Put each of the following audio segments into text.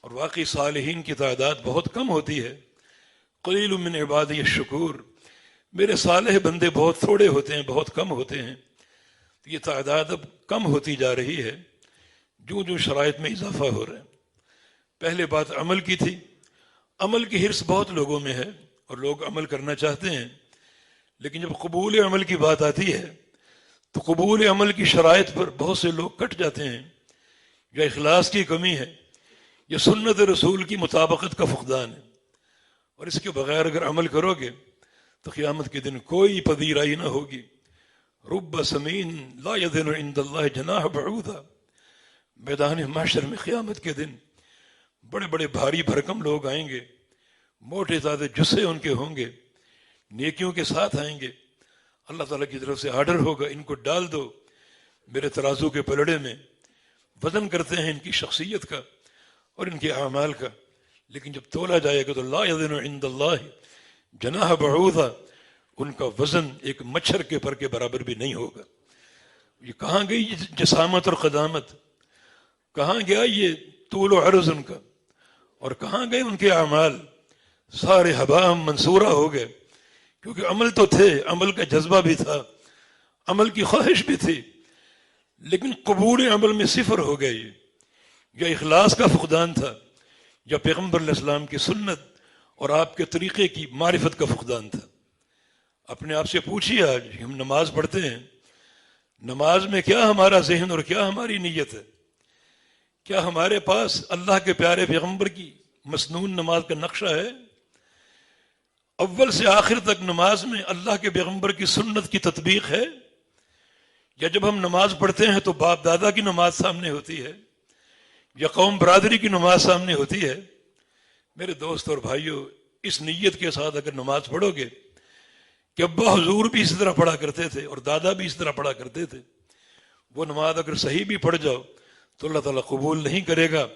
اور واقعی صالحین کی تعداد بہت کم ہوتی ہے. قلیل من عبادی الشکور، میرے صالح بندے بہت تھوڑے ہوتے ہیں، بہت کم ہوتے ہیں. یہ تعداد اب کم ہوتی جا رہی ہے جو جو شرائط میں اضافہ ہو رہا ہے. پہلے بات عمل کی تھی. عمل کی حرص بہت لوگوں میں ہے اور لوگ عمل کرنا چاہتے ہیں، لیکن جب قبول عمل کی بات آتی ہے تو قبول عمل کی شرائط پر بہت سے لوگ کٹ جاتے ہیں. یا اخلاص کی کمی ہے، یا سنت رسول کی مطابقت کا فقدان ہے. اور اس کے بغیر اگر عمل کرو گے تو قیامت کے دن کوئی پذیرائی نہ ہوگی. رب سمین لا یذن عند اللہ جناح بعوضہ. میدان محشر میں قیامت کے دن بڑے بڑے بھاری بھرکم لوگ آئیں گے، موٹے تازے جسے ان کے ہوں گے، نیکیوں کے ساتھ آئیں گے. اللہ تعالیٰ کی طرف سے آرڈر ہوگا ان کو ڈال دو میرے ترازو کے پلڑے میں. وزن کرتے ہیں ان کی شخصیت کا اور ان کے اعمال کا، لیکن جب تولا جائے گا تو لا یذن عند اللہ جناح بعوضہ، ان کا وزن ایک مچھر کے پر کے برابر بھی نہیں ہوگا. یہ کہاں گئی جسامت اور قدامت؟ کہاں گیا یہ طول و عرض ان کا؟ اور کہاں گئے ان کے اعمال؟ سارے ہباء منصورہ ہو گئے. کیونکہ عمل تو تھے، عمل کا جذبہ بھی تھا، عمل کی خواہش بھی تھی، لیکن قبول عمل میں صفر ہو گئے. یا اخلاص کا فقدان تھا، یا پیغمبر علیہ السلام کی سنت اور آپ کے طریقے کی معرفت کا فقدان تھا. اپنے آپ سے پوچھیے، آج ہم نماز پڑھتے ہیں، نماز میں کیا ہمارا ذہن اور کیا ہماری نیت ہے؟ کیا ہمارے پاس اللہ کے پیارے پیغمبر کی مسنون نماز کا نقشہ ہے؟ اول سے آخر تک نماز میں اللہ کے پیغمبر کی سنت کی تطبیق ہے؟ یا جب ہم نماز پڑھتے ہیں تو باپ دادا کی نماز سامنے ہوتی ہے یا قوم برادری کی نماز سامنے ہوتی ہے؟ میرے دوست اور بھائیوں، اس نیت کے ساتھ اگر نماز پڑھو گے کہ ابا حضور بھی اسی طرح پڑھا کرتے تھے اور دادا بھی اسی طرح پڑھا کرتے تھے، وہ نماز اگر صحیح بھی پڑھ جاؤ تو اللہ تعالیٰ قبول نہیں کرے گا.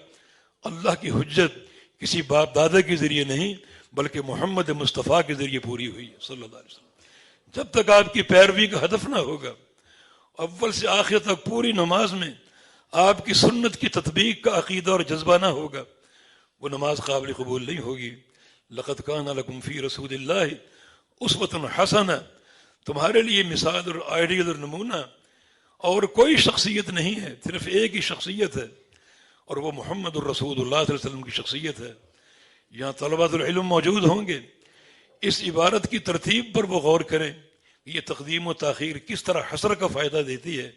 اللہ کی حجت کسی باپ دادا کے ذریعے نہیں بلکہ محمد مصطفیٰ کے ذریعے پوری ہوئی ہے صلی اللہ علیہ وسلم. جب تک آپ کی پیروی کا ہدف نہ ہوگا، اول سے آخر تک پوری نماز میں آپ کی سنت کی تطبیق کا عقیدہ اور جذبہ نہ ہوگا، وہ نماز قابل قبول نہیں ہوگی. لقد کان لکم فی رسول اللہ اسوۃ حسنہ، تمہارے لیے مثال اور آئیڈیل اور نمونہ اور کوئی شخصیت نہیں ہے، صرف ایک ہی شخصیت ہے، اور وہ محمد الرسول اللہ صلی اللہ علیہ وسلم کی شخصیت ہے. یہاں طلباء العلم موجود ہوں گے، اس عبارت کی ترتیب پر وہ غور کریں. یہ تقدیم و تاخیر کس طرح حسر کا فائدہ دیتی ہے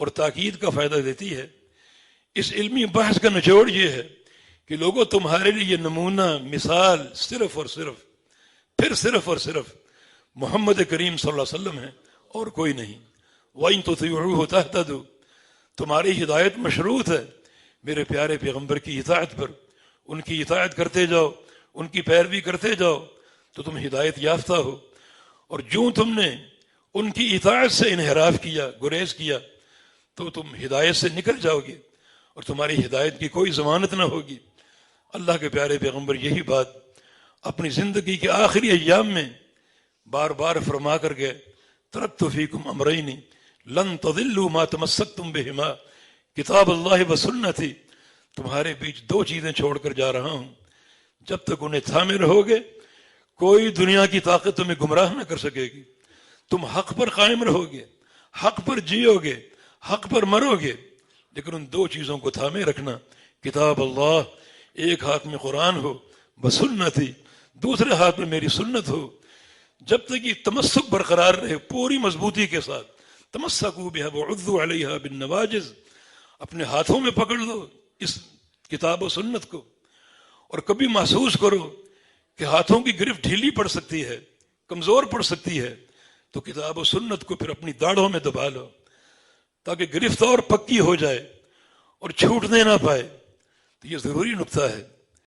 اور تاکید کا فائدہ دیتی ہے. اس علمی بحث کا نچوڑ یہ ہے کہ لوگوں تمہارے لیے نمونہ مثال صرف اور صرف محمد کریم صلی اللہ علیہ وسلم ہے اور کوئی نہیں. وَإِن تُطِيعُوهُ تَهْتَدُوا، تمہاری ہدایت مشروط ہے میرے پیارے پیغمبر کی اطاعت پر. ان کی اطاعت کرتے جاؤ، ان کی پیروی کرتے جاؤ تو تم ہدایت یافتہ ہو. اور جو تم نے ان کی اطاعت سے انحراف کیا، گریز کیا، تو تم ہدایت سے نکل جاؤ گے اور تمہاری ہدایت کی کوئی ضمانت نہ ہوگی. اللہ کے پیارے پیغمبر یہی بات اپنی زندگی کے آخری ایام میں بار بار فرما کر گئے. ترکت فیکم امرین لن تضلوا ما تمسکتم بہما کتاب اللہ و سنتی. تمہارے بیچ دو چیزیں چھوڑ کر جا رہا ہوں، جب تک انہیں تھامے رہو گے کوئی دنیا کی طاقت تمہیں گمراہ نہ کر سکے گی. تم حق پر قائم رہو گے، حق پر جیو گے، حق پر مرو گے، لیکن ان دو چیزوں کو تھامے رکھنا. کتاب اللہ، ایک ہاتھ میں قرآن ہو، بسنتی، دوسرے ہاتھ میں میری سنت ہو. جب تک یہ تمسک برقرار رہے پوری مضبوطی کے ساتھ، تمسکوا بہا وعضوا علیہا بالنواجذ، اپنے ہاتھوں میں پکڑ لو اس کتاب و سنت کو. اور کبھی محسوس کرو کہ ہاتھوں کی گرفت ڈھیلی پڑ سکتی ہے، کمزور پڑ سکتی ہے، تو کتاب و سنت کو پھر اپنی داڑھوں میں دبا لو تاکہ گرفت اور پکی ہو جائے اور چھوٹنے نہ پائے. تو یہ ضروری نقطہ ہے.